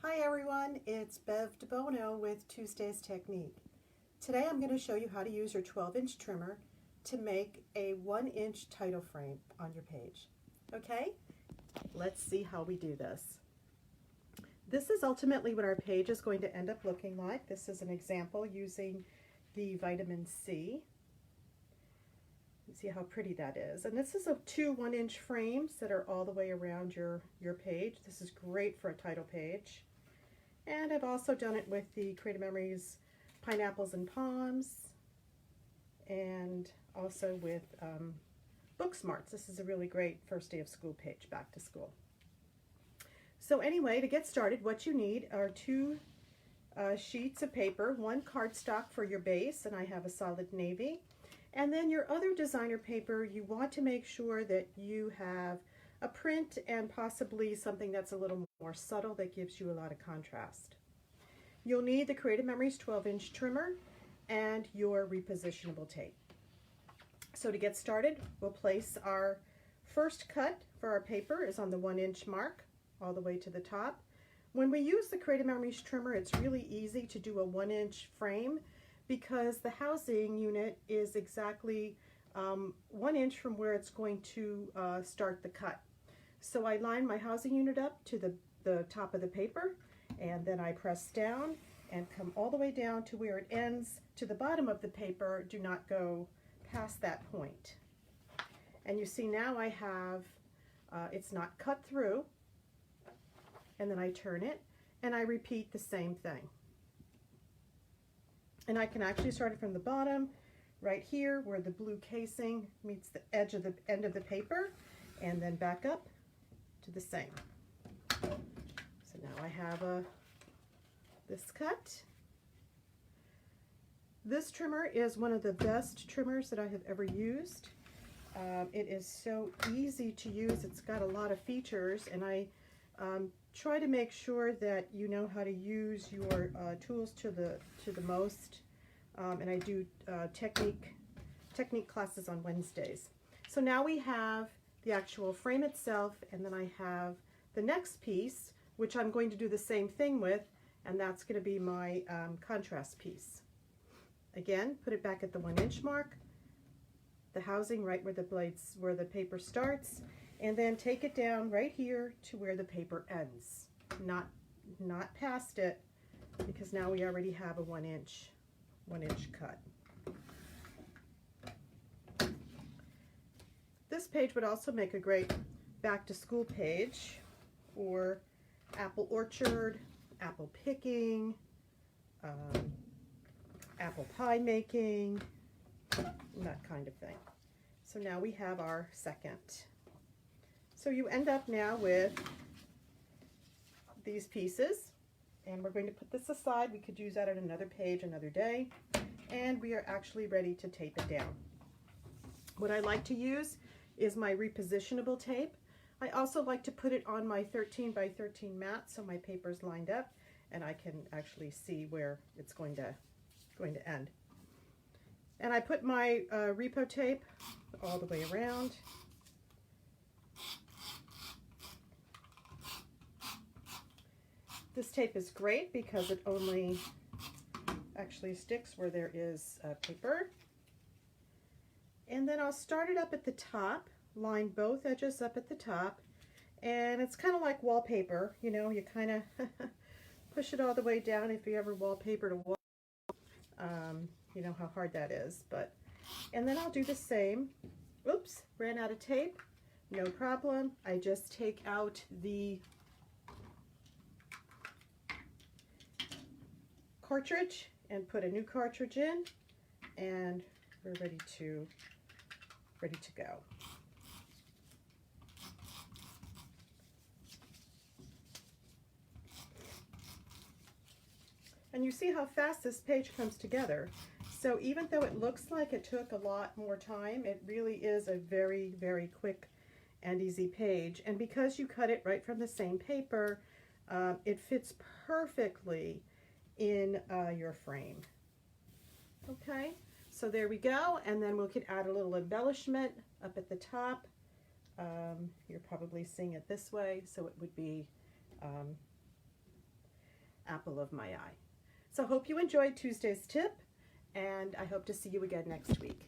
Hi everyone, it's Bev DeBono with Tuesday's Technique. Today I'm going to show you how to use your 12-inch trimmer to make a 1-inch title frame on your page. Okay, let's see how we do this. This is ultimately what our page is going to end up looking like. This is an example using the vitamin C. You see how pretty that is. And this is two 1-inch frames that are all the way around your page. This is great for a title page. And I've also done it with the Creative Memories Pineapples and Palms, and also with Book Smarts. This is a really great first day of school page, back to school. So anyway, to get started, what you need are two sheets of paper, one cardstock for your base, and I have a solid navy. And then your other designer paper, you want to make sure that you have a print and possibly something that's a little more subtle that gives you a lot of contrast. You'll need the Creative Memories 12-inch trimmer and your repositionable tape. So to get started, we'll place our first cut for our paper is on the 1-inch mark all the way to the top. When we use the Creative Memories trimmer, it's really easy to do a 1-inch frame because the housing unit is exactly 1 inch from where it's going to start the cut. So I line my housing unit up to the top of the paper, and then I press down and come all the way down to where it ends to the bottom of the paper. Do not go past that point. And you see now I have, it's not cut through, and then I turn it and I repeat the same thing. And I can actually start it from the bottom right here where the blue casing meets the edge of the end of the paper, and then back up to the same. So now I have this cut. This trimmer is one of the best trimmers that I have ever used. It is so easy to use. It's got a lot of features, and I try to make sure that you know how to use your tools to the most. And I do technique classes on Wednesdays. So now we have the actual frame itself, and then I have the next piece, which I'm going to do the same thing with, and that's going to be my contrast piece. Again, put it back at the 1-inch mark, the housing right where the paper starts, and then take it down right here to where the paper ends. Not past it, because now we already have a 1-inch cut. This page would also make a great back to school page, or apple orchard, apple picking, apple pie making, that kind of thing. So now we have our second. So you end up now with these pieces, and we're going to put this aside. We could use that on another page another day, and we are actually ready to tape it down. What I like to use is my repositionable tape. I also like to put it on my 13 by 13 mat so my paper's lined up and I can actually see where it's going to end. And I put my repo tape all the way around. This tape is great because it only actually sticks where there is paper. And then I'll start it up at the top, line both edges up at the top, and it's kind of like wallpaper, you know, you kind of push it all the way down if you ever wallpapered a wall. You know how hard that is, and then I'll do the same. Oops, ran out of tape, no problem. I just take out the cartridge and put a new cartridge in, and we're ready to go. And you see how fast this page comes together. So even though it looks like it took a lot more time, it really is a very, very quick and easy page. And because you cut it right from the same paper, it fits perfectly in your frame. Okay, so there we go, and then we could add a little embellishment up at the top. You're probably seeing it this way, so it would be apple of my eye. So hope you enjoyed Tuesday's tip, and I hope to see you again next week.